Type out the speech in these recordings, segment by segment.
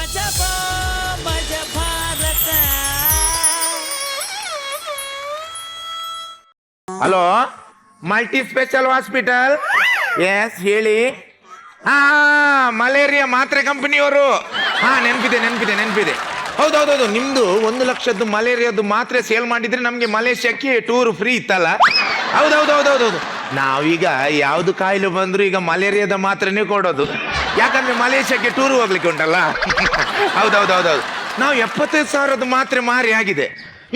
ಗಜಬಾ ಭಜ ಭಾರತ. Hello, multi special hospital. Yes, ಹೇಳಿ. ಹಾ, ಮಲೇರಿಯಾ ಮಾತ್ರೆ ಕಂಪನಿಯವರು. ಹಾ, ನೆನಪಿದೆ. ಹೌದೌದು, ನಿಮ್ದು 1 ಲಕ್ಷದ್ದು ಮಲೇರಿಯಾದ್ದು ಮಾತ್ರೆ ಸೇಲ್ ಮಾಡಿದ್ರೆ ನಮ್ಗೆ ಮಲೇಷ್ಯಾಕ್ಕೆ ಟೂರ್ ಫ್ರೀ ಇತ್ತಲ್ಲ. ಹೌದೌದು. ನಾವೀಗ ಯಾವ್ದು ಕಾಯಿಲೆ ಬಂದ್ರು ಈಗ ಮಲೇರಿಯಾದ ಮಾತ್ರೆನೇ ಕೊಡೋದು, ಯಾಕಂದ್ರೆ ಮಲೇಷ್ಯಾಕ್ಕೆ ಟೂರ್ ಹೋಗ್ಲಿಕ್ಕೆ ಉಂಟಲ್ಲ. ಹೌದೌದು, ನಾವು 75,000 ಮಾತ್ರೆ ಮಾರಿ ಆಗಿದೆ,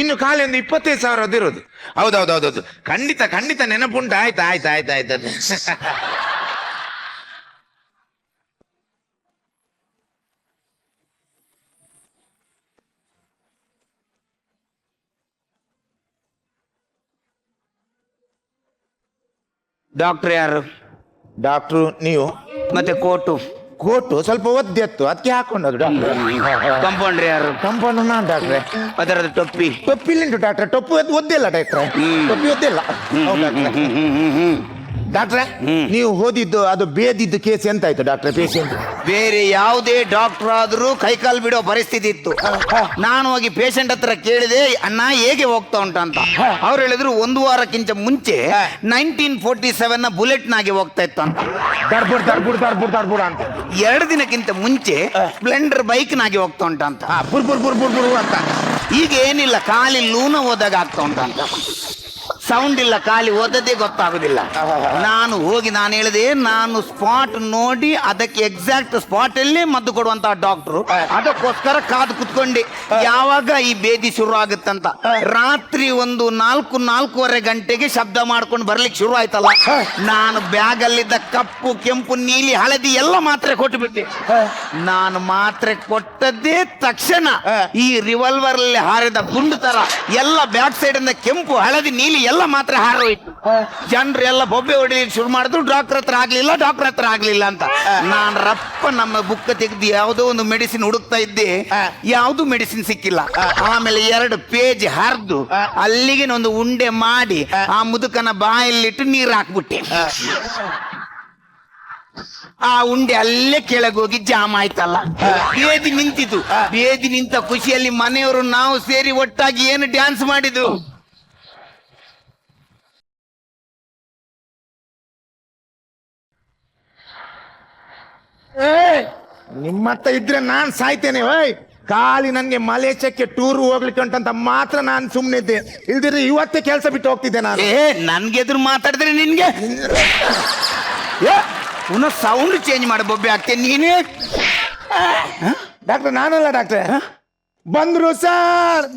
ಇನ್ನು ಖಾಲಿ ಒಂದು 25,000 ಇರೋದು. ಹೌದೌದು, ಖಂಡಿತ ನೆನಪುಂಟು. ಆಯ್ತು. ಡಾಕ್ಟರ್ ಯಾರು? ಡಾಕ್ಟ್ರು ನೀವು. ಮತ್ತೆ ಕೋಟು ಸ್ವಲ್ಪ ಒದ್ದೆತ್ತು, ಅದಕ್ಕೆ ಹಾಕೊಂಡದು ಡಾಕ್ಟರ್. ಕಂಪೌಂಡ್ರಿ ಯಾರು? ಕಂಪೌಂಡರ್ ನಾನು ಡಾಕ್ಟ್ರೆ. ಅದರದ ಟೊಪ್ಪಿ ಟೊಪ್ಪಿಲ್ಲುಂಟು ಡಾಕ್ಟ್ರೆ, ಟೊಪ್ಪು ಒದ್ದಿಲ್ಲ ಡಾಕ್ಟ್ರೆ, ಟೊಪ್ಪಿ ಒದ್ದಿಲ್ಲ. ಡಾಕ್ಟ್ರೆ, ನೀವು ಓದಿದ್ದು ಅದು ಬೇದಿದ್ದು ಕೇಸ್ ಎಂತಾಯ್ತು ಡಾಕ್ಟ್ರೆ? ಪೇಷಂಟ್ ಬೇರೆ ಯಾವುದೇ ಡಾಕ್ಟರ್ ಆದ್ರೂ ಕೈಕಾಲು ಬಿಡೋ ಪರಿಸ್ಥಿತಿ ಇತ್ತು. ನಾನು ಹೋಗಿ ಪೇಷಂಟ್ ಹತ್ರ ಕೇಳಿದೆ, ಅಣ್ಣ ಹೇಗೆ ಹೋಗ್ತಾ ಉಂಟಂತ. ಅವ್ರು ಹೇಳಿದ್ರು 1 ವಾರಕ್ಕಿಂತ ಮುಂಚೆ 1947 ಬುಲೆಟ್ ನಾಗೆ ಹೋಗ್ತಾ ಇತ್ತು ಅಂತ. ದರ್ಬುಡ್ ಅಂತ. 2 ದಿನಕ್ಕಿಂತ ಮುಂಚೆ ಸ್ಪ್ಲೆಂಡರ್ ಬೈಕ್ ನಾಗೆ ಹೋಗ್ತಾ ಉಂಟಂತ. ಬುರ್ ಅಂತ. ಈಗ ಏನಿಲ್ಲ, ಖಾಲಿ ಲೂನ ಹೋದಾಗ ಆಗ್ತಾ ಉಂಟಂತ. ಸೌಂಡ್ ಇಲ್ಲ, ಖಾಲಿ ಓದದೇ ಗೊತ್ತಾಗುದಿಲ್ಲ. ನಾನು ಹೇಳಿದೆ, ನಾನು ಸ್ಪಾಟ್ ನೋಡಿ ಅದಕ್ಕೆ ಎಕ್ಸಾಕ್ಟ್ ಸ್ಪಾಟ್ ಅಲ್ಲೇ ಮದ್ದು ಕೊಡುವಂತಹ ಡಾಕ್ಟ್ರು, ಅದಕ್ಕೋಸ್ಕರ ಕಾದು ಕುತ್ಕೊಂಡೆ ಯಾವಾಗ ಈ ಬೇದಿ ಶುರು ಆಗುತ್ತಂತ. ರಾತ್ರಿ ಒಂದು 4-4:15 ಗಂಟೆಗೆ ಶಬ್ದ ಮಾಡ್ಕೊಂಡು ಬರ್ಲಿಕ್ಕೆ ಶುರು ಆಯ್ತಲ್ಲ. ನಾನು ಬ್ಯಾಗ್ ಅಲ್ಲಿದ್ದ ಕಪ್ಪು, ಕೆಂಪು, ನೀಲಿ, ಹಳದಿ ಎಲ್ಲ ಮಾತ್ರೆ ಕೊಟ್ಟು ಬಿಟ್ಟೆ. ನಾನು ಮಾತ್ರೆ ಕೊಟ್ಟದ್ದೇ ತಕ್ಷಣ ಈ ರಿವಾಲ್ವರ್ ಅಲ್ಲಿ ಹಾರಿದ ಗುಂಡು ತರ ಎಲ್ಲ ಬ್ಯಾಕ್ ಸೈಡ್ ಇಂದ ಕೆಂಪು, ಹಳದಿ, ನೀಲಿ ಎಲ್ಲ ಮಾತ್ರ ಹಾರೋಯ್ತು. ಜನರು ಎಲ್ಲ ಬೊಬ್ಬೆ ಹೊಡಿಲಿಕ್ಕೆ ಶುರು ಮಾಡಿದ್ರು. ಡಾಕ್ಟರ್ ಹತ್ರ ಆಗ್ಲಿಲ್ಲ ಅಂತ ನಾನು ರಪ್ಪ ನಮ್ಮ ಬುಕ್ ತೆಗೆದು ಯಾವುದೋ ಒಂದು ಮೆಡಿಸಿನ್ ಹುಡುಕ್ತಾ ಇದ್ದೆ, ಯಾವ್ದು ಮೆಡಿಸಿನ್ ಸಿಕ್ಕಿಲ್ಲ. ಆಮೇಲೆ 2 ಪೇಜ್ ಹರಿದು ಅಲ್ಲಿಗೆ ಒಂದು ಉಂಡೆ ಮಾಡಿ ಆ ಮುದುಕನ ಬಾಯಲ್ಲಿಟ್ಟು ನೀರು ಹಾಕ್ಬಿಟ್ಟೆ. ಆ ಉಂಡೆ ಅಲ್ಲೇ ಕೆಳಗೋಗಿ ಜಾಮ್ ಆಯ್ತಲ್ಲ. ಬೇದಿ ನಿಂತಿತು. ಬೇದಿ ನಿಂತ ಖುಷಿಯಲ್ಲಿ ಮನೆಯವರು ನಾವು ಸೇರಿ ಒಟ್ಟಾಗಿ ಏನು ಡ್ಯಾನ್ಸ್ ಮಾಡಿದ್ದು. ನಿಮ್ಮತ್ತ ಇದ್ರೆ ನಾನ್ ಸಾಯ್ತೇನೆ. ಖಾಲಿ ನನ್ಗೆ ಮಲೇಷ್ಯಾಕ್ಕೆ ಟೂರ್ ಹೋಗ್ಲಿಕ್ಕೆ ಉಂಟಂತ ಮಾತ್ರ ನಾನು ಸುಮ್ಮನೆ ಇದ್ದೆ, ಇಲ್ದಿದ್ರೆ ಇವತ್ತೇ ಕೆಲಸ ಬಿಟ್ಟು ಹೋಗ್ತಿದ್ದೆ ನಾನು. ನನ್ಗೆ ಎದುರು ಮಾತಾಡಿದ್ರೆ ನಿನ್ಗೆ ಪುನಃ ಸೌಂಡ್ ಚೇಂಜ್ ಮಾಡಿ ಬೊಬ್ಬೆ ಆಗ್ತೇನೆ ನೀನೇ. ಡಾಕ್ಟ್ರೆ ನಾನಲ್ಲ ಡಾಕ್ಟ್ರೆ, ಬಂದ್ರು ಸರ್.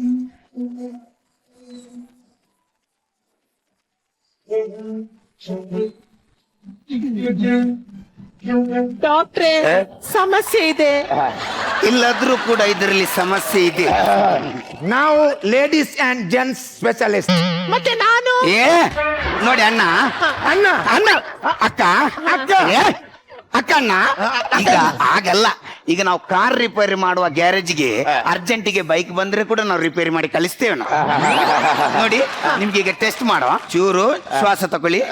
ಡಾಕ್ಟ್ರೆ, ಸಮಸ್ಯೆ ಇದೆ. ಇಲ್ಲದ್ರೂ ಕೂಡ ಇದರಲ್ಲಿ ಸಮಸ್ಯೆ ಇದೆ. ನಾವು ಲೇಡೀಸ್ ಅಂಡ್ ಜೆಂಟ್ಸ್ ಸ್ಪೆಷಲಿಸ್ಟ್. ಮತ್ತೆ ನಾನು ನೋಡಿ ಅಣ್ಣ ಅಕ್ಕ ಅಣ್ಣ, ಈಗ ಆಗಲ್ಲ. ಈಗ ನಾವು ಕಾರ್ ರಿಪೇರಿ ಮಾಡುವ ಗ್ಯಾರೇಜ್ಗೆ ಅರ್ಜೆಂಟಿಗೆ ಬೈಕ್ ಬಂದ್ರೆ ಕೂಡ ನಾವು ರಿಪೇರಿ ಮಾಡಿ ಕಳಿಸ್ತೇವೆ. ನೋಡಿ, ನಿಮ್ಗೆ ಈಗ ಟೆಸ್ಟ್ ಮಾಡುವ. ಚೂರು ಶ್ವಾಸ ತಗೊಳ್ಳಿ.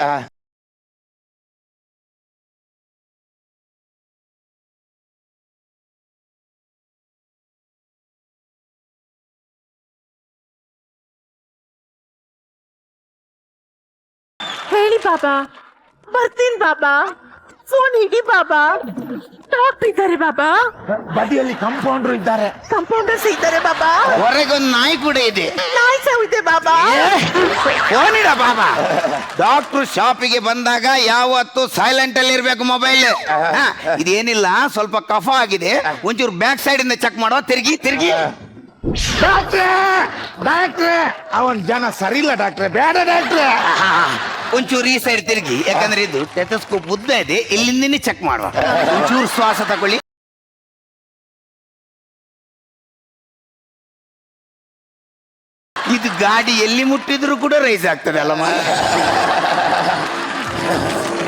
ಹೇಳಿ ಬಾಬಾ, ಬರ್ತೀನಿ ಬಾಬಾ. ಫೋನ್ ಹಿಡಿ ಬಾಬಾ. ಡಾಕ್ಟರ್ ಇದ್ದಾರೆ ಬಾಬಾ. ಬದಿಯಲ್ಲಿ ಕಂಪೌಂಡರ್ ಇದ್ದಾರೆ. ಕಂಪೌಂಡರ್ಸ್ ಇದ್ದಾರೆ ಬಾಬಾ. ಹೊರಗೊಂದು ನಾಯಿ ಕೂಡ ಇದೆ. ನಾಯಿ ಸಹ ಇದೆ ಬಾಬಾ. ಫೋನ್ ಇಡ ಬಾಬಾ. ಡಾಕ್ಟರ್ ಶಾಪಿಗೆ ಬಂದಾಗ ಯಾವತ್ತು ಸೈಲೆಂಟ್ ಅಲ್ಲಿ ಇರ್ಬೇಕು ಮೊಬೈಲ್. ಇದೇನಿಲ್ಲ, ಸ್ವಲ್ಪ ಕಫ ಆಗಿದೆ, ಒಂಚೂರು ಬ್ಯಾಕ್ ಸೈಡ್ ಇಂದ ಚೆಕ್ ಮಾಡುವ. ತಿರ್ಗಿ ಡಾಕ್ಟ್ರೆ ಅವನ್ ಜನ ಸರಿ ಇಲ್ಲ ಡಾಕ್ಟ್ರೆ, ಬೇಡ ಡಾಕ್ಟ್ರೆ. ಒಂಚೂರು ಈ ಸೈಡ್ ತಿರುಗಿ, ಯಾಕಂದ್ರೆ ಇದು ಟೆಟಸ್ಕೋಪ್ ಉದ್ದ ಇದೆ, ಇಲ್ಲಿಂದನೇ ಚೆಕ್ ಮಾಡುವ. ಒಂಚೂರು ಶ್ವಾಸ ತಗೊಳ್ಳಿ. ಇದು ಗಾಡಿ ಎಲ್ಲಿ ಮುಟ್ಟಿದ್ರು ಕೂಡ ರೈಸ್ ಆಗ್ತದೆ ಅಲ್ಲ.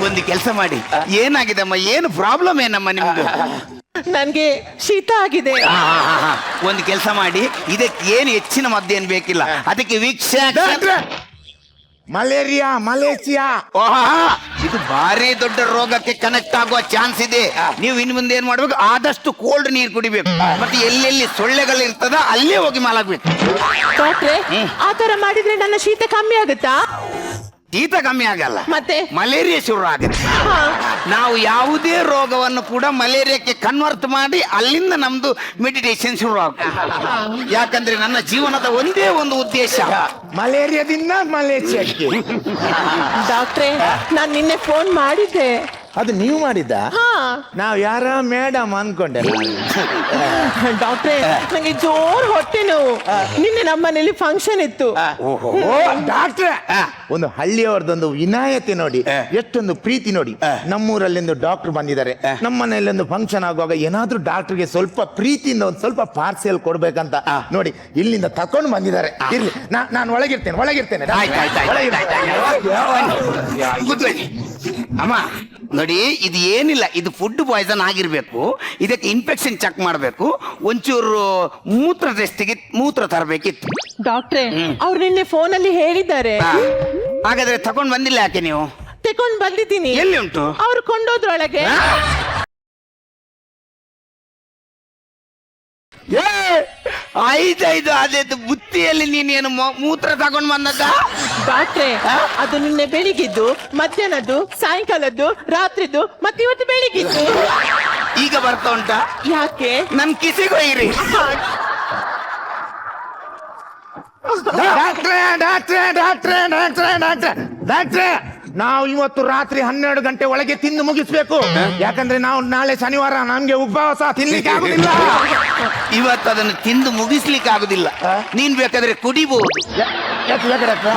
ಒಂದು ಕೆಲಸ ಮಾಡಿ, ಏನಾಗಿದಮ್ಮ, ಏನು ಪ್ರಾಬ್ಲಮ್ ಏನಮ್ಮ ನಿಮ್ದು? ನನ್ಗೆ ಶೀತ ಆಗಿದೆ. ಒಂದು ಕೆಲಸ ಮಾಡಿ, ಇದಕ್ಕೆ ಏನು ಹೆಚ್ಚಿನ ಮದ್ದೇನು ಬೇಕಿಲ್ಲ, ಅದಕ್ಕೆ ವೀಕ್ಷ ಮಲೇರಿಯಾ, ಮಲೇಷಿಯಾ. ಇದು ಭಾರಿ ದೊಡ್ಡ ರೋಗಕ್ಕೆ ಕನೆಕ್ಟ್ ಆಗುವ ಚಾನ್ಸ್ ಇದೆ. ನೀವು ಇನ್ ಮುಂದೆ ಏನ್ ಮಾಡ್ಬೇಕು, ಆದಷ್ಟು ಕೋಲ್ಡ್ ನೀರು ಕುಡಿಬೇಕು. ಮತ್ತೆ ಎಲ್ಲೆಲ್ಲಿ ಸೊಳ್ಳೆಗಳು ಇರ್ತದ ಅಲ್ಲೇ ಹೋಗಿ ಮಲಗಬೇಕು. ಡಾಕ್ಟ್ರೆ, ಆ ತರ ಮಾಡಿದ್ರೆ ನನ್ನ ಶೀತ ಕಮ್ಮಿ ಆಗುತ್ತಾ? ಶೀತ ಕಮ್ಮಿ ಆಗಲ್ಲ, ಮತ್ತೆ ಮಲೇರಿಯಾ ಶುರು ಆಗುತ್ತೆ. ಹಾ. ನಾವು ಯಾವುದೇ ರೋಗವನ್ನು ಕೂಡ ಮಲೇರಿಯಾಕ್ಕೆ ಕನ್ವರ್ಟ್ ಮಾಡಿ ಅಲ್ಲಿಂದ ನಮ್ದು ಮೆಡಿಟೇಷನ್ ಶುರು ಆಗುತ್ತೆ. ಯಾಕಂದ್ರೆ ನನ್ನ ಜೀವನದ ಒಂದೇ ಒಂದು ಉದ್ದೇಶ ಮಲೇರಿಯಾದಿಂದ ಮಲೇಷಿಯಾಕ್ಕೆ. ಡಾಕ್ಟ್ರೆ, ನಾನ್ ನಿನ್ನೆ ಫೋನ್ ಮಾಡಿದ್ದೆ. ಅದು ನೀವು ಮಾಡಿದ್ದ? ಹಾ. ನಾವ್ ಯಾರ ಮೇಡಮ್ ಅನ್ಕೊಂಡೆ. ಡಾಕ್ಟ್ರೆ, ನಂಗೆ ಜೋರ್ ಹೊಟ್ಟೆ ನೋವು. ನಿನ್ನೆ ನಮ್ಮನೇಲಿ ಫಂಕ್ಷನ್ ಇತ್ತು. ಡಾಕ್ಟ್ರೆ, ಒಂದು ಹಳ್ಳಿಯವರದೊಂದು ವಿನಾಯತೆ ನೋಡಿ, ಎಷ್ಟೊಂದು ಪ್ರೀತಿ ನೋಡಿ. ನಮ್ಮೂರಲ್ಲಿಂದು ಡಾಕ್ಟರ್ ಬಂದಿದ್ದಾರೆ, ನಮ್ಮನೆಯಲ್ಲೊಂದು ಫಂಕ್ಷನ್ ಆಗುವಾಗ ಏನಾದ್ರೂ ಡಾಕ್ಟರ್ಗೆ ಸ್ವಲ್ಪ ಪ್ರೀತಿಯಿಂದ ಒಂದು ಸ್ವಲ್ಪ ಪಾರ್ಸೆಲ್ ಕೊಡ್ಬೇಕಂತ ನೋಡಿ ಇಲ್ಲಿಂದ ತಕೊಂಡು ಬಂದಿದ್ದಾರೆ. ಇರ್ಲಿ, ನಾನು ಒಳಗಿರ್ತೇನೆ. ಅಮ್ಮ ನೋಡಿ, ಇದು ಏನಿಲ್ಲ, ಇದು ಫುಡ್ ಪಾಯ್ಸನ್ ಆಗಿರ್ಬೇಕು. ಇದಕ್ಕೆ ಇನ್ಫೆಕ್ಷನ್ ಚೆಕ್ ಮಾಡಬೇಕು. ಒಂಚೂರು ಮೂತ್ರ ಟೆಸ್ಟಿಗೆ ಮೂತ್ರ ತರಬೇಕಿತ್ತು. ಡಾಕ್ಟ್ರೆ, ಅವ್ರು ನಿನ್ನೆ ಫೋನಲ್ಲಿ ಹೇಳಿದ್ದಾರೆ. ಹಾಗಾದ್ರೆ ತಗೊಂಡ್ ಬಂದಿಲ್ಲ ಯಾಕೆ ನೀವು? ತಕೊಂಡ್ ಬಂದಿದ್ದೀನಿ. ಎಲ್ಲಿ ಉಂಟು? ಅವ್ರು ಕೊಂಡೋದ್ರೊಳಗೆ. ಆಯ್ತಾಯ್ತು, ಅದೇ ಬುತ್ತಿಯಲ್ಲಿ ನೀನೇನು ಮೂತ್ರ ತಗೊಂಡ್ ಬಂದದ್ದ? ಡಾಕ್ಟ್ರೆ, ಅದು ನಿನ್ನೆ ಬೆಳಿಗ್ಗಿದ್ದು, ಮಧ್ಯಾಹ್ನದ್ದು, ಸಾಯಂಕಾಲದ್ದು, ರಾತ್ರಿದ್ದು, ಮತ್ತೆ ಇವತ್ತು ಬೆಳಿಗ್ಗಿದ್ದು. ಈಗ ಬರ್ತಾ ಉಂಟಾ? ಯಾಕೆ? ನನ್ ಕಿಸಿಗೊಯ್ಯಿರಿ. ಡಾಕ್ಟ್ರೆ, ನಾವು ಇವತ್ತು ರಾತ್ರಿ 12 ಗಂಟೆ ಒಳಗೆ ತಿಂದು ಮುಗಿಸ್ಬೇಕು. ಯಾಕಂದ್ರೆ ನಾವು ನಾಳೆ ಶನಿವಾರ, ನಮ್ಗೆ ಉಪವಾಸ, ತಿನ್ಲಿಕ್ಕೆ ಆಗುದಿಲ್ಲ. ಇವತ್ತು ಅದನ್ನು ತಿಂದು ಮುಗಿಸ್ಲಿಕ್ಕೆ ಆಗುದಿಲ್ಲ. ನೀನ್ ಬೇಕಾದ್ರೆ ಕುಡಿಬಹುದು.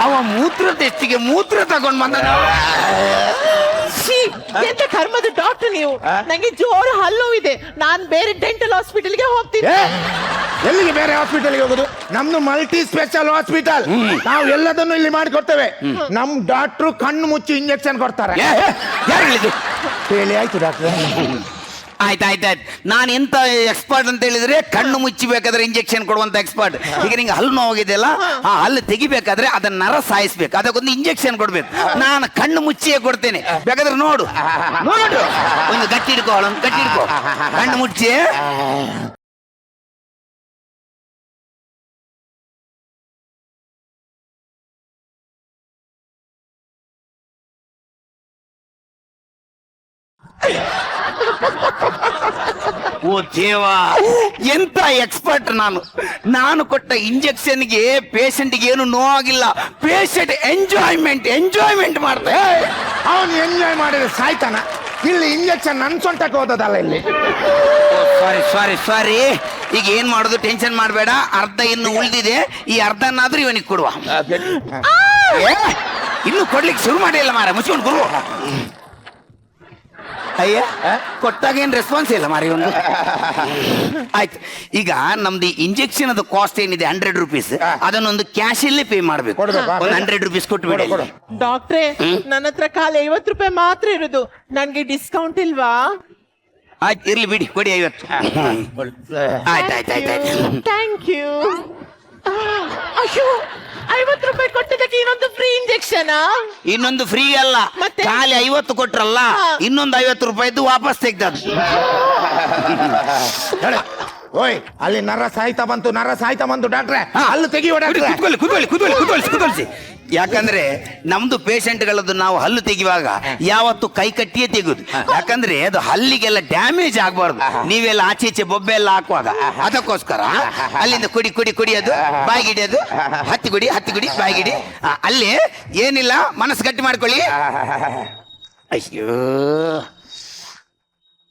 ಅವ ಮೂತ್ರ ಟೆಸ್ಟಿಗೆ ಮೂತ್ರ ತಗೊಂಡ್ ಬಂದ. ಎಂತ ಕರ್ಮದ ಡಾಕ್ಟರ್ ನೀವು. ನಂಗೆ ಜೋರು ಹಲ್ಲು ಇದೆ. ನಾನ್ ಬೇರೆ ಡೆಂಟಲ್ ಹಾಸ್ಪಿಟಲ್ಗೆ ಹೋಗ್ತೀನಿ. ಎಲ್ಲಿಗೆ ಬೇರೆ ಹಾಸ್ಪಿಟಲ್ಗೆ ಹೋಗುದು? ನಮ್ದು ಮಲ್ಟಿ ಸ್ಪೆಷಲ್ ಹಾಸ್ಪಿಟಲ್. ನಾವು ಎಲ್ಲದನ್ನು ಇಲ್ಲಿ ಮಾಡಿಕೊಡ್ತೇವೆ. ನಮ್ ಡಾಕ್ಟ್ರು ಕಣ್ಣು ಮುಚ್ಚಿ ಇಂಜೆಕ್ಷನ್ ಕೊಡ್ತಾರೆ. ಹೇಳಿ ಆಯ್ತು ಡಾಕ್ಟ್ರೆ. ಆಯ್ತಾಯ್ತಾಯ್ತು. ನಾನು ಎಂತ ಎಕ್ಸ್ಪರ್ಟ್ ಅಂತ ಹೇಳಿದ್ರೆ, ಕಣ್ಣು ಮುಚ್ಚಿಬೇಕಾದ್ರೆ ಇಂಜೆಕ್ಷನ್ ಕೊಡುವಂತ ಎಕ್ಸ್ಪರ್ಟ್. ಈಗ ನಿಂಗೆ ಹಲ್ಲು ನೋವಾಗಿದೆಯಲ್ಲ, ಆ ಹಲ್ಲು ತೆಗಿಬೇಕಾದ್ರೆ ಅದನ್ನ ನರ ಸಾಯಿಸ್ಬೇಕು, ಅದಕ್ಕೊಂದು ಇಂಜೆಕ್ಷನ್ ಕೊಡ್ಬೇಕು. ನಾನು ಕಣ್ಣು ಮುಚ್ಚಿಯೇ ಕೊಡ್ತೇನೆ, ಬೇಕಾದ್ರೆ ನೋಡು. ಒಂದು ಗಟ್ಟಿ ಹಿಡ್ಕೋ, ಒಂದು ಗಟ್ಟಿ ಹಿಡ್ಕೋ, ಕಣ್ಣು ಮುಚ್ಚಿ. ಓ ದೇವಾ, ಎಂತ ಎಕ್ಸ್ಪರ್ಟ್ ನಾನು ಕೊಟ್ಟ ಇಂಜೆಕ್ಷನ್ಗೆ ಪೇಷಂಟ್ಗೆ ಏನು ನೋವಾಗಿಲ್ಲ. ಪೇಷಂಟ್ ಎಂಜಾಯ್ಮೆಂಟ್ ಮಾಡ್ತಾರೆ. ಅವನು ಎಂಜಾಯ್ ಮಾಡಿದ್ರೆ ಸಾಯ್ತಾನ. ಇಲ್ಲಿ ಇಂಜೆಕ್ಷನ್ ನನ್ ಸೊಂಟಕ್ಕೆ ಹೋದದಲ್ಲ ಇಲ್ಲಿ. ಸಾರಿ. ಈಗ ಏನ್ ಮಾಡೋದು, ಟೆನ್ಷನ್ ಮಾಡಬೇಡ. ಅರ್ಧ ಇನ್ನು ಉಳಿದಿದೆ, ಈ ಅರ್ಧನಾದ್ರೂ ಇವನಿಗೆ ಕೊಡುವ. ಇನ್ನು ಕೊಡ್ಲಿಕ್ಕೆ ಶುರು ಮಾಡಿಲ್ಲ ಮಾರ, ಮುಚ್ಕೊಂಡು ಕೊಡುವ. ಅಯ್ಯ, ಕೊಟ್ಟಾಗ ಏನ್ ರೆಸ್ಪಾನ್ಸ್ ಇಲ್ಲ ಮಾರಿ ಒಂದು. ಆಯ್ತು, ಈಗ ನಮ್ದು ಇಂಜೆಕ್ಷನ್ ಅದು ಕಾಸ್ಟ್ ಏನಿದೆ 100 ರೂಪೀಸ್, ಅದನ್ನೊಂದು ಕ್ಯಾಶ್ ಅಲ್ಲೇ ಪೇ ಮಾಡ್ಬೇಕು. ಒಂದು 100 ರೂಪೀಸ್ ಕೊಟ್ಬಿಡಿ. ಡಾಕ್ಟ್ರೆ, ನನ್ನ ಹತ್ರ ಖಾಲಿ 50 ರೂಪಾಯಿ ಮಾತ್ರ ಇರುದು. ನನ್ಗೆ ಡಿಸ್ಕೌಂಟ್ ಇಲ್ವಾ? ಆಯ್ತು, ಇರ್ಲಿ ಬಿಡಿ, ಕೊಡಿ 50. ಆಯ್ತಾಯ್ತಾಯ್ತಾಯ್ತು. Thank you. ಅಯ್ಯೋ, 50 ರೂಪಾಯಿ ಕೊಟ್ಟದಕ್ಕೆ ಇನ್ನೊಂದು ಫ್ರೀ ಇಂಜೆಕ್ಷನ್? ಇನ್ನೊಂದು ಫ್ರೀ ಅಲ್ಲ, ಮತ್ತೆ? ಖಾಲಿ 50 ಕೊಟ್ರಲ್ಲ, ಇನ್ನೊಂದು 50 ರೂಪಾಯಿದ್ದು ವಾಪಸ್ ತೆಗ್ದದ್ದು. ಓಯ್, ಅಲ್ಲಿ ನರ ಸಾಯ್ತಾ ಬಂತು ಡಾಕ್ಟ್ರೆ. ಅಲ್ಲಿ ತೆಗಿಯೋ ಡಾಕ್ಟ್ರೆ. ಕುತ್ಕೊಳ್ಸಿ. ಯಾಕಂದ್ರೆ ನಮ್ದು ಪೇಷಂಟ್ಗಳದ್ದು ನಾವು ಹಲ್ಲು ತೆಗಿವಾಗ ಯಾವತ್ತು ಕೈ ಕಟ್ಟಿಯೇ ತೆಗುದು. ಯಾಕಂದ್ರೆ ಅದು ಹಲ್ಲಿಗೆಲ್ಲ ಡ್ಯಾಮೇಜ್ ಆಗಬಾರ್ದು. ನೀವೆಲ್ಲ ಆಚೆ ಬೊಬ್ಬೆ ಎಲ್ಲ ಹಾಕುವಾಗ ಅದಕ್ಕೋಸ್ಕರ ಅಲ್ಲಿಂದ ಕುಡಿಯೋದು, ಬಾಯಿಗಿಡಿಯೋದು, ಹತ್ತಿ ಗುಡಿ ಬಾಯಿಗಿಡಿ. ಅಲ್ಲಿ ಏನಿಲ್ಲ, ಮನಸ್ಸು ಗಟ್ಟಿ ಮಾಡ್ಕೊಳ್ಳಿ. ಅಯ್ಯೋ,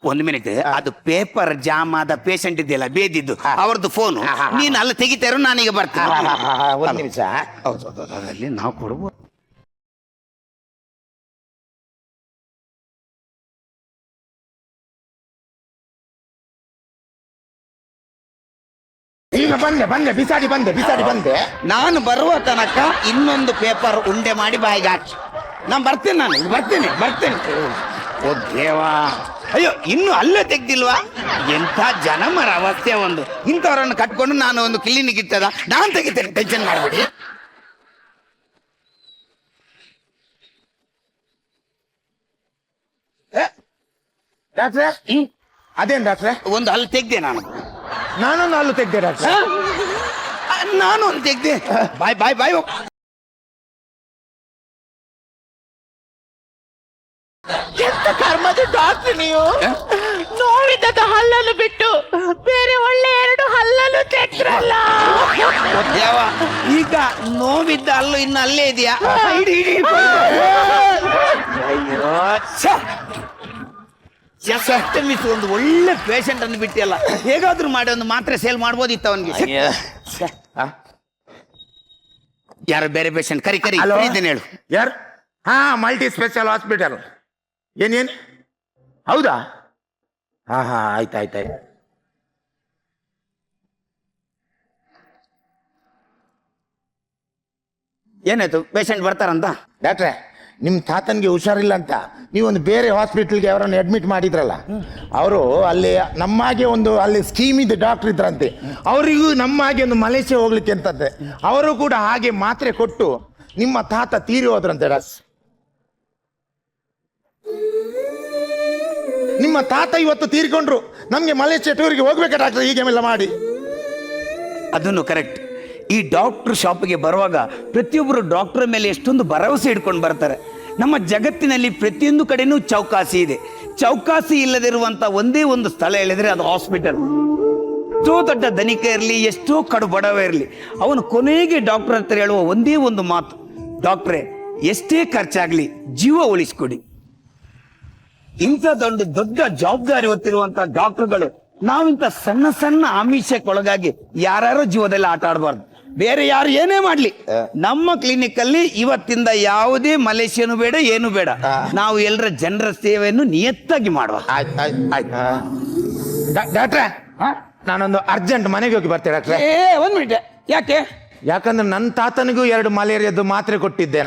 ಒಂದು ಮಿನಿಟ್. ಅದು ಪೇಪರ್ ಜಾಮ್ ಆದ ಪೇಷಂಟ್ ಇದೆಯಲ್ಲ, ಬೇದಿದ್ದು, ಅವ್ರದ್ದು ಫೋನು. ನೀನು ಅಲ್ಲಿ ತೆಗಿತಾರೋ, ನಾನೀಗ ಬರ್ತೀನಿ. ಒಂದು ನಿಮಿಷ. ಅದರಲ್ಲಿ ನಾವು ಕೊಡ್ಬೋದು. ಈಗ ಬಂದೆ ಬಿಸಾಡಿ ಬಂದೆ. ನಾನು ಬರುವ ತನಕ ಇನ್ನೊಂದು ಪೇಪರ್ ಉಂಡೆ ಮಾಡಿ ಬಾಯಿಗೆ ಹಾಕಿ. ನಾನು ಬರ್ತೇನೆ. ಓ ದೇವಾ, ಅಯ್ಯೋ, ಇನ್ನು ಅಲ್ಲೇ ತೆಗ್ದಿಲ್ವಾ? ಎಂಥ ಜನಮರ ಅವಸ್ಥೆ ಒಂದು. ಇಂಥವ್ರನ್ನು ಕಟ್ಕೊಂಡು ನಾನು ಒಂದು ಕ್ಲಿನಿಕ್ ಇರ್ತದ, ನಾನು ತೆಗಿತೇನೆ, ಟೆನ್ಷನ್ ಮಾಡಬೇಡಿ. ಡಾಕ್ಟ್ರೆ ಅದೇನ್ ಡಾಕ್ಟ್ರೆ? ಒಂದು ಹಲ್ಲು ತೆಗ್ದೆ ನಾನು. ನಾನೊಂದು ಹಲ್ಲು ತೆಗ್ದೆ ಡಾಕ್ಟ್ರೆ. ನಾನು ಒಂದು ತೆಗ್ದೆ. ಬಾಯ್ ಬಾಯ್ ಬಾಯ್. ಎಂತ ಕರ್ಮದ ಡಾಕ್ಟರ್ ನೀವು? ನೋವಿದ್ದದ ಹಲ್ಲನ್ನು ಬಿಟ್ಟು ಬೇರೆ ಒಳ್ಳೆ 2 ಹಲ್ಲನ್ನು ತೆಗ್ದ್ರಲ್ಲ. ದೇವ, ಈಗ ನೋವಿದ್ದ ಹಲ್ಲು ಇನ್ನು ಅಲ್ಲೇ ಇದೆಯಾ? ಒಂದು ಒಳ್ಳೆ ಪೇಷಂಟ್ ಅನ್ನು ಬಿಟ್ಟಿಯಲ್ಲ. ಹೇಗಾದ್ರೂ ಮಾಡಿ ಒಂದು ಮಾತ್ರೆ ಸೇಲ್ ಮಾಡ್ಬೋದಿತ್ತು ಅವನಿಗೆ. ಯಾರು ಬೇರೆ ಪೇಷಂಟ್? ಕರಿ ಕರಿ ಇದ್ದೇನೆ ಹೇಳು. ಯಾರು? ಹಾ, ಮಲ್ಟಿ ಸ್ಪೆಷಲ್ ಹಾಸ್ಪಿಟಲ್. ಏನೇನು? ಹೌದಾ? ಹಾ ಹಾ, ಆಯ್ತಾಯ್ತಾಯ್ತು. ಏನಾಯ್ತು? ಪೇಷಂಟ್ ಬರ್ತಾರಂತ? ಡಾಕ್ಟ್ರೆ, ನಿಮ್ಮ ತಾತನಿಗೆ ಹುಷಾರಿಲ್ಲ ಅಂತ ನೀವೊಂದು ಬೇರೆ ಹಾಸ್ಪಿಟ್ಲ್ಗೆ ಅವರನ್ನು ಅಡ್ಮಿಟ್ ಮಾಡಿದ್ರಲ್ಲ, ಅವರು ಅಲ್ಲಿ ನಮ್ಮಾಗೆ ಒಂದು ಅಲ್ಲಿ ಸ್ಕೀಮ್ ಇದೆ ಡಾಕ್ಟರ್ ಇದ್ರಂತೆ. ಅವರಿಗೂ ನಮ್ಮಾಗೆ ಒಂದು ಮಲೇಷ್ಯಾ ಹೋಗ್ಲಿಕ್ಕೆ ಅಂತಂತೆ. ಅವರು ಕೂಡ ಹಾಗೆ ಮಾತ್ರೆ ಕೊಟ್ಟು ನಿಮ್ಮ ತಾತ ತೀರಿ ಹೋದ್ರಂತೆ. ನಿಮ್ಮ ತಾತ ಇವತ್ತು ತೀರ್ಕೊಂಡ್ರು. ನಮ್ಗೆ ಮಲೇಷ್ಯಾ ಟೂರಿಗೆ ಹೋಗ್ಬೇಕಾ ಡಾಕ್ಟರ್ ಹೀಗೆಲ್ಲ ಮಾಡಿ? ಅದನ್ನು ಕರೆಕ್ಟ್. ಈ ಡಾಕ್ಟರ್ ಶಾಪಿಗೆ ಬರುವಾಗ ಪ್ರತಿಯೊಬ್ಬರು ಡಾಕ್ಟರ್ ಮೇಲೆ ಎಷ್ಟೊಂದು ಭರವಸೆ ಇಟ್ಕೊಂಡು ಬರ್ತಾರೆ. ನಮ್ಮ ಜಗತ್ತಿನಲ್ಲಿ ಪ್ರತಿಯೊಂದು ಕಡೆನೂ ಚೌಕಾಸಿ ಇದೆ. ಚೌಕಾಸಿ ಇಲ್ಲದಿರುವಂತ ಒಂದೇ ಒಂದು ಸ್ಥಳ ಹೇಳಿದ್ರೆ ಅದು ಹಾಸ್ಪಿಟಲ್. ಎಷ್ಟೋ ದೊಡ್ಡ ಧನಿಕ ಇರಲಿ, ಎಷ್ಟೋ ಕಡು ಬಡವ ಇರಲಿ, ಅವನು ಕೊನೆಗೆ ಡಾಕ್ಟರ್ ಹತ್ರ ಹೇಳುವ ಒಂದೇ ಒಂದು ಮಾತು, ಡಾಕ್ಟ್ರೇ ಎಷ್ಟೇ ಖರ್ಚಾಗ್ಲಿ ಜೀವ ಉಳಿಸ್ಕೊಡಿ. ಇಂಥ ದೊಡ್ಡ ಜವಾಬ್ದಾರಿ ಹೊತ್ತಿರುವಂತ ಡಾಕ್ಟರ್ಗಳು ನಾವಿಂತ ಸಣ್ಣ ಸಣ್ಣ ಆಮಿಷಕ್ಕೊಳಗಾಗಿ ಯಾರ್ಯಾರೋ ಜೀವದಲ್ಲಿ ಆಟ ಆಡಬಾರ್ದು. ಬೇರೆ ಯಾರು ಏನೇ ಮಾಡ್ಲಿ, ನಮ್ಮ ಕ್ಲಿನಿಕ್ ಅಲ್ಲಿ ಇವತ್ತಿಂದ ಯಾವುದೇ ಮಲೇಷಿಯನು ಬೇಡ, ಏನು ಬೇಡ. ನಾವು ಎಲ್ಲರ ಜನರ ಸೇವೆಯನ್ನು ನಿಯತ್ತಾಗಿ ಮಾಡುವ. ಡಾಕ್ಟ್ರೆ, ನಾನೊಂದು ಅರ್ಜೆಂಟ್ ಮನೆಗೆ ಹೋಗಿ ಬರ್ತೇನೆ ಡಾಕ್ಟ್ರೆ. ಒಂದ್ ಮಿನಿಟ್. ಯಾಕೆ? ಯಾಕಂದ್ರೆ ನನ್ನ ತಾತನಿಗೂ 2 ಮಲೇರಿಯಾದ್ದು ಮಾತ್ರೆ ಕೊಟ್ಟಿದ್ದೆ.